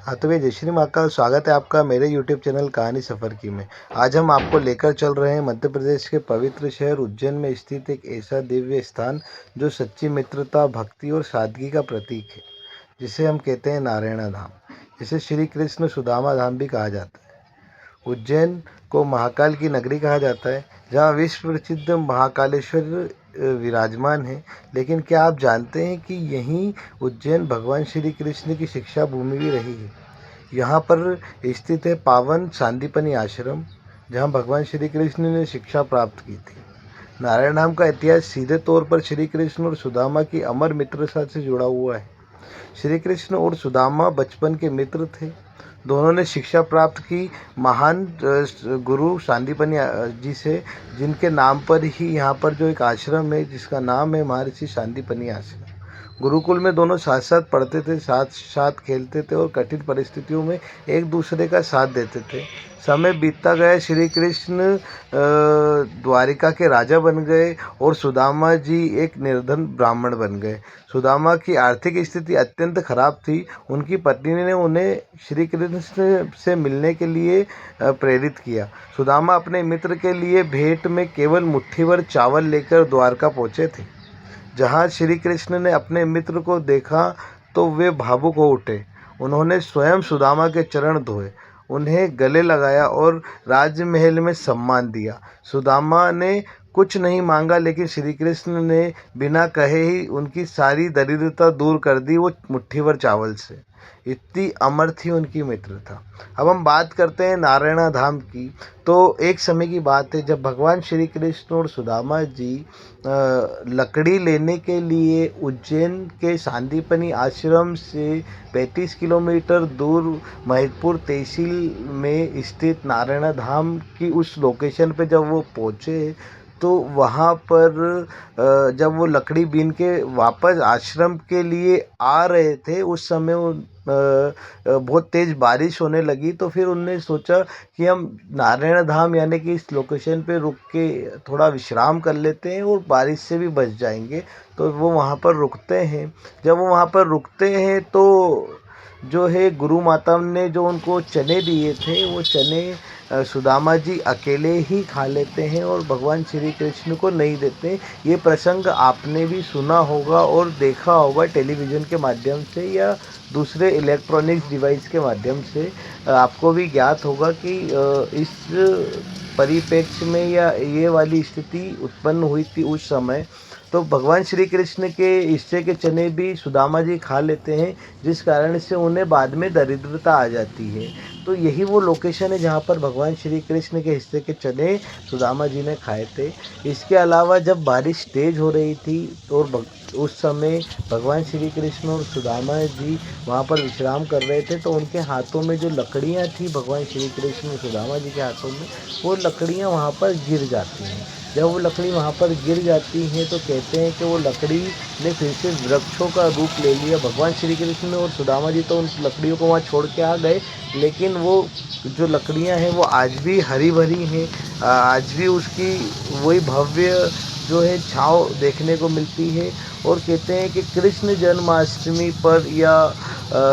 हाँ, तो भैया जय श्री महाकाल। स्वागत है आपका मेरे यूट्यूब चैनल कहानी सफ़र की में। आज हम आपको लेकर चल रहे हैं मध्य प्रदेश के पवित्र शहर उज्जैन में स्थित एक ऐसा दिव्य स्थान जो सच्ची मित्रता, भक्ति और सादगी का प्रतीक है, जिसे हम कहते हैं नारायण धाम। इसे श्री कृष्ण सुदामा धाम भी कहा जाता है। उज्जैन को महाकाल की नगरी कहा जाता है, जहाँ विश्व प्रसिद्ध महाकालेश्वर विराजमान है। लेकिन क्या आप जानते हैं कि यहीं उज्जैन भगवान श्री कृष्ण की शिक्षा भूमि भी रही है। यहाँ पर स्थित है पावन सांदीपनी आश्रम, जहाँ भगवान श्री कृष्ण ने शिक्षा प्राप्त की थी। नारायण धाम का इतिहास सीधे तौर पर श्री कृष्ण और सुदामा की अमर मित्रता से जुड़ा हुआ है। श्री कृष्ण और सुदामा बचपन के मित्र थे। दोनों ने शिक्षा प्राप्त की महान गुरु सांदीपनी जी से, जिनके नाम पर ही यहाँ पर जो एक आश्रम है, जिसका नाम है महर्षि सांदीपनी आश्रम। गुरुकुल में दोनों साथ साथ पढ़ते थे, साथ साथ खेलते थे और कठिन परिस्थितियों में एक दूसरे का साथ देते थे। समय बीतता गया, श्री कृष्ण द्वारिका के राजा बन गए और सुदामा जी एक निर्धन ब्राह्मण बन गए। सुदामा की आर्थिक स्थिति अत्यंत खराब थी। उनकी पत्नी ने उन्हें श्री कृष्ण से मिलने के लिए प्रेरित किया। सुदामा अपने मित्र के लिए भेंट में केवल मुट्ठी भर चावल लेकर द्वारका पहुँचे थे। जहाँ श्री कृष्ण ने अपने मित्र को देखा तो वे भावुक हो उठे। उन्होंने स्वयं सुदामा के चरण धोए, उन्हें गले लगाया और राजमहल में सम्मान दिया। सुदामा ने कुछ नहीं मांगा, लेकिन श्री कृष्ण ने बिना कहे ही उनकी सारी दरिद्रता दूर कर दी, वो मुट्ठी भर चावल से। इतनी अमर थी उनकी मित्रता। अब हम बात करते हैं नारायण धाम की। तो एक समय की बात है, जब भगवान श्री कृष्ण और सुदामा जी लकड़ी लेने के लिए उज्जैन के सांदीपनी आश्रम से 35 किलोमीटर दूर महिदपुर तहसील में स्थित नारायण धाम की उस लोकेशन पे जब वो पहुँचे, तो वहाँ पर जब वो लकड़ी बीन के वापस आश्रम के लिए आ रहे थे, उस समय वो बहुत तेज़ बारिश होने लगी। तो फिर उनने सोचा कि हम नारायण धाम यानी कि इस लोकेशन पे रुक के थोड़ा विश्राम कर लेते हैं और बारिश से भी बच जाएंगे। तो वो वहाँ पर रुकते हैं। जब वो वहाँ पर रुकते हैं तो जो है गुरु माता ने जो उनको चने दिए थे, वो चने सुदामा जी अकेले ही खा लेते हैं और भगवान श्री कृष्ण को नहीं देते। ये प्रसंग आपने भी सुना होगा और देखा होगा टेलीविज़न के माध्यम से या दूसरे इलेक्ट्रॉनिक्स डिवाइस के माध्यम से। आपको भी ज्ञात होगा कि इस परिप्रेक्ष्य में या ये वाली स्थिति उत्पन्न हुई थी उस समय। तो भगवान श्री कृष्ण के हिस्से के चने भी सुदामा जी खा लेते हैं, जिस कारण से उन्हें बाद में दरिद्रता आ जाती है। तो यही वो लोकेशन है जहाँ पर भगवान श्री कृष्ण के हिस्से के चने सुदामा जी ने खाए थे। इसके अलावा जब बारिश तेज़ हो रही थी और उस समय भगवान श्री कृष्ण और सुदामा जी वहाँ पर विश्राम कर रहे थे, तो उनके हाथों में जो लकड़ियाँ थी, भगवान श्री कृष्ण और सुदामा जी के हाथों में, वो लकड़ियाँ वहाँ पर गिर जाती हैं। जब वो लकड़ी वहाँ पर गिर जाती हैं तो कहते हैं कि वो लकड़ी ने फिर से वृक्षों का रूप ले लिया। भगवान श्री कृष्ण और सुदामा जी तो उन लकड़ियों को वहाँ छोड़ के आ गए, लेकिन वो जो लकड़ियाँ हैं वो आज भी हरी भरी हैं। आज भी उसकी वही भव्य जो है छाँव देखने को मिलती है। और कहते हैं कि कृष्ण जन्माष्टमी पर या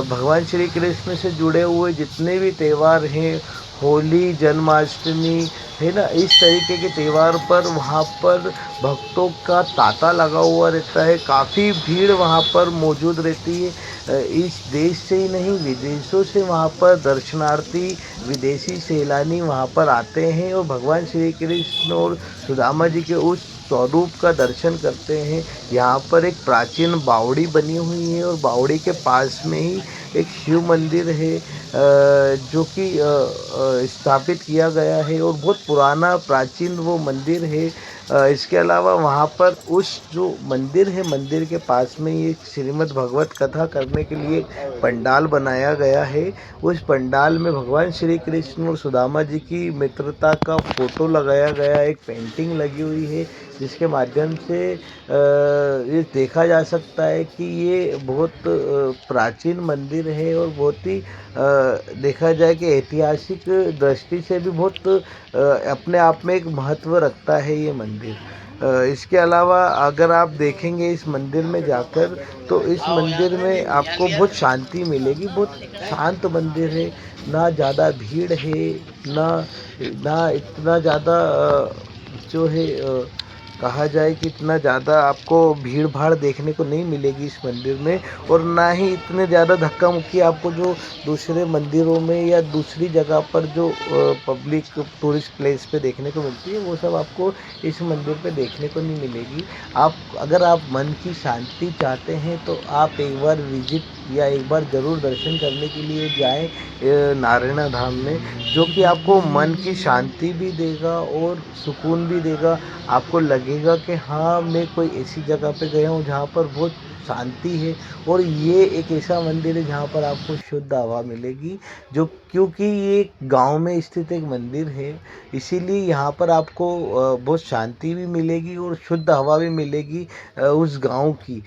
भगवान श्री कृष्ण से जुड़े हुए जितने भी त्यौहार हैं, होली, जन्माष्टमी है ना, इस तरीके के त्यौहार पर वहाँ पर भक्तों का तांता लगा हुआ रहता है। काफ़ी भीड़ वहाँ पर मौजूद रहती है। इस देश से ही नहीं, विदेशों से वहाँ पर दर्शनार्थी, विदेशी सैलानी वहाँ पर आते हैं और भगवान श्री कृष्ण और सुदामा जी के उस स्वरूप का दर्शन करते हैं। यहाँ पर एक प्राचीन बावड़ी बनी हुई है और बावड़ी के पास में ही एक शिव मंदिर है, जो कि स्थापित किया गया है और बहुत पुराना प्राचीन वो मंदिर है। इसके अलावा वहाँ पर उस जो मंदिर है, मंदिर के पास में ये श्रीमद् भगवत कथा करने के लिए पंडाल बनाया गया है। उस पंडाल में भगवान श्री कृष्ण और सुदामा जी की मित्रता का फोटो लगाया गया, एक पेंटिंग लगी हुई है, जिसके माध्यम से ये देखा जा सकता है कि ये बहुत प्राचीन मंदिर है और बहुत ही देखा जाए कि ऐतिहासिक दृष्टि से भी बहुत अपने आप में एक महत्व रखता है ये मंदिर। इसके अलावा अगर आप देखेंगे इस मंदिर में जाकर, तो इस मंदिर में आपको बहुत शांति मिलेगी। बहुत शांत मंदिर है, ना ज़्यादा भीड़ है, ना ना इतना ज़्यादा जो है कहा जाए कि इतना ज़्यादा आपको भीड़-भाड़ देखने को नहीं मिलेगी इस मंदिर में, और ना ही इतने ज़्यादा धक्का-मुक्की आपको जो दूसरे मंदिरों में या दूसरी जगह पर जो पब्लिक टूरिस्ट प्लेस पे देखने को मिलती है, वो सब आपको इस मंदिर पे देखने को नहीं मिलेगी। आप अगर आप मन की शांति चाहते हैं, तो आप एक बार विज़िट या एक बार ज़रूर दर्शन करने के लिए जाएँ नारायणा धाम में, जो कि आपको मन की शांति भी देगा और सुकून भी देगा। आपको लगेगा कि हाँ, मैं कोई ऐसी जगह पे गया हूँ जहाँ पर बहुत शांति है, और ये एक ऐसा मंदिर है जहाँ पर आपको शुद्ध हवा मिलेगी। जो क्योंकि ये गांव में स्थित एक मंदिर है, इसीलिए यहाँ पर आपको बहुत शांति भी मिलेगी और शुद्ध हवा भी मिलेगी। उस गांव की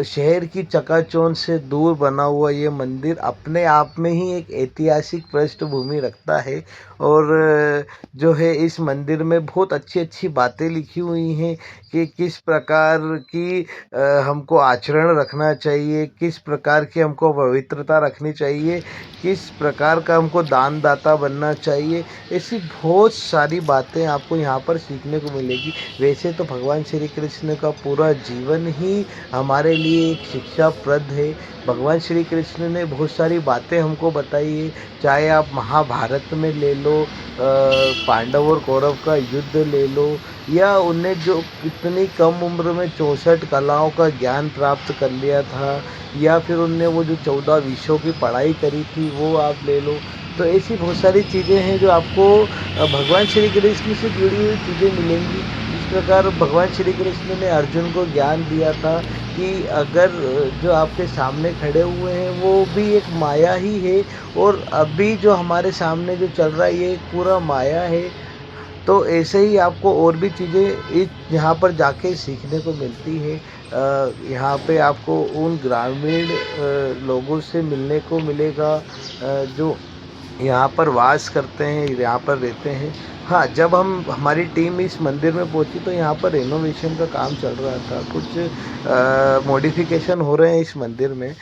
शहर की चकाचौंध से दूर बना हुआ ये मंदिर अपने आप में ही एक ऐतिहासिक पृष्ठभूमि रखता है। और जो है इस मंदिर में बहुत अच्छी अच्छी बातें लिखी हुई हैं कि किस प्रकार की हमको आचरण रखना चाहिए, किस प्रकार की हमको पवित्रता रखनी चाहिए, किस प्रकार का हमको दानदाता बनना चाहिए। ऐसी बहुत सारी बातें आपको यहाँ पर सीखने को मिलेगी। वैसे तो भगवान श्री कृष्ण का पूरा जीवन ही हमारे लिए एक शिक्षाप्रद है। भगवान श्री कृष्ण ने बहुत सारी बातें हमको बताई है, चाहे आप महाभारत में ले लो, पांडव और कौरव का युद्ध ले लो, या उनने जो इतनी कम उम्र में 64 कलाओं का ज्ञान प्राप्त कर लिया था, या फिर उनने वो जो 14 विषयों की पढ़ाई करी थी वो आप ले लो। तो ऐसी बहुत सारी चीज़ें हैं जो आपको भगवान श्री कृष्ण से जुड़ी हुई चीज़ें मिलेंगी। इस प्रकार भगवान श्री कृष्ण ने अर्जुन को ज्ञान दिया था कि अगर जो आपके सामने खड़े हुए हैं वो भी एक माया ही है, और अभी जो हमारे सामने जो चल रहा है ये एक पूरा माया है। तो ऐसे ही आपको और भी चीज़ें इस यहाँ पर जाके सीखने को मिलती है। यहाँ पे आपको उन ग्रामीण लोगों से मिलने को मिलेगा जो यहाँ पर वास करते हैं, यहाँ पर रहते हैं। हाँ, जब हम हमारी टीम इस मंदिर में पहुँची तो यहाँ पर रेनोवेशन का काम चल रहा था। कुछ मॉडिफ़िकेशन हो रहे हैं इस मंदिर में।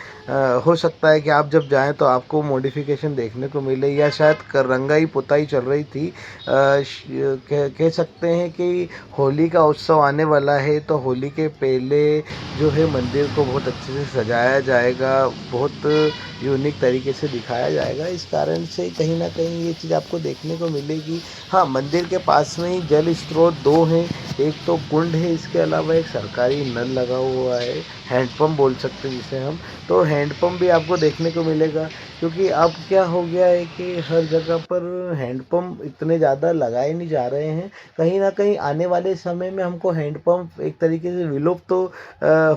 हो सकता है कि आप जब जाएँ तो आपको मॉडिफ़िकेशन देखने को मिले, या शायद रंगाई पुताई चल रही थी। कह सकते हैं कि होली का उत्सव आने वाला है, तो होली के पहले जो है मंदिर को बहुत अच्छे से सजाया जाएगा, बहुत यूनिक तरीके से दिखाया जाएगा। इस कारण से कहीं न कहीं ये चीज़ आपको देखने को मिलेगी। हाँ, मंदिर के पास में ही जल स्रोत 2 हैं, एक तो कुंड है, इसके अलावा एक सरकारी नल लगा हुआ है, हैंडपंप बोल सकते हैं जिसे हम। तो हैंडपंप भी आपको देखने को मिलेगा, क्योंकि अब क्या हो गया है कि हर जगह पर हैंडपंप इतने ज़्यादा लगाए नहीं जा रहे हैं। कहीं न कहीं आने वाले समय में हमको हैंडपंप एक तरीके से विलुप्त तो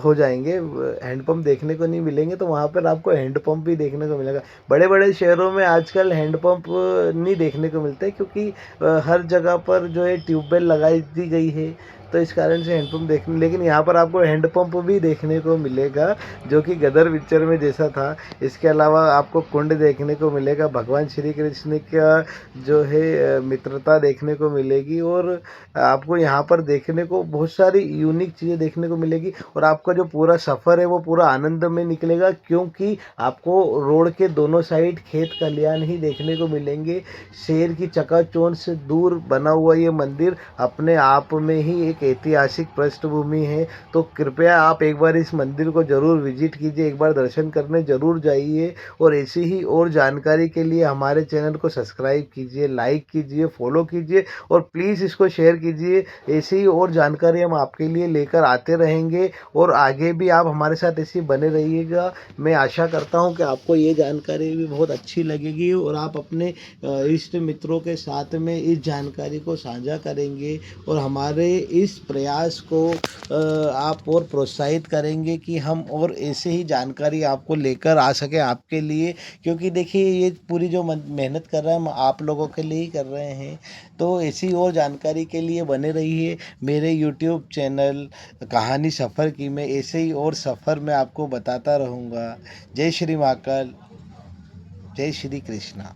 हो जाएँगे, हैंडपंप देखने को नहीं मिलेंगे, तो वहाँ पर आपको हैंडपंप भी देखने को मिलेगा। बड़े-बड़े शहरों में आजकल हैंडपंप नहीं देखने को मिलते, क्योंकि हर जगह पर जो है ट्यूबवेल लगाई दी गई है, तो इस कारण से हैंडपंप देखने, लेकिन यहाँ पर आपको हैंडपंप भी देखने को मिलेगा, जो कि गदर पिक्चर में जैसा था। इसके अलावा आपको कुंड देखने को मिलेगा, भगवान श्री कृष्ण का जो है मित्रता देखने को मिलेगी, और आपको यहाँ पर देखने को बहुत सारी यूनिक चीज़ें देखने को मिलेगी, और आपका जो पूरा सफ़र है वो पूरा आनंद में निकलेगा, क्योंकि आपको रोड के दोनों साइड खेत खलिहान ही देखने को मिलेंगे। शहर की चकाचौंध से दूर बना हुआ ये मंदिर अपने आप में ही एक ऐतिहासिक पृष्ठभूमि है। तो कृपया आप एक बार इस मंदिर को ज़रूर विजिट कीजिए, एक बार दर्शन करने ज़रूर जाइए, और ऐसी ही और जानकारी के लिए हमारे चैनल को सब्सक्राइब कीजिए, लाइक कीजिए, फॉलो कीजिए, और प्लीज़ इसको शेयर कीजिए। ऐसी ही और जानकारी हम आपके लिए लेकर आते रहेंगे, और आगे भी आप हमारे साथ ऐसे ही बने रहिएगा। मैं आशा करता हूँ कि आपको ये जानकारी भी बहुत अच्छी लगेगी, और आप अपने इष्ट मित्रों के साथ में इस जानकारी को साझा करेंगे, और हमारे इस प्रयास को आप और प्रोत्साहित करेंगे कि हम और ऐसे ही जानकारी आपको लेकर आ सकें आपके लिए, क्योंकि देखिए ये पूरी जो मेहनत कर रहे हैं हम आप लोगों के लिए ही कर रहे हैं। तो ऐसी और जानकारी के लिए बने रहिए मेरे यूट्यूब चैनल कहानी सफ़र की में। ऐसे ही और सफ़र मैं आपको बताता रहूँगा। जय श्री महाकाल, जय श्री कृष्णा।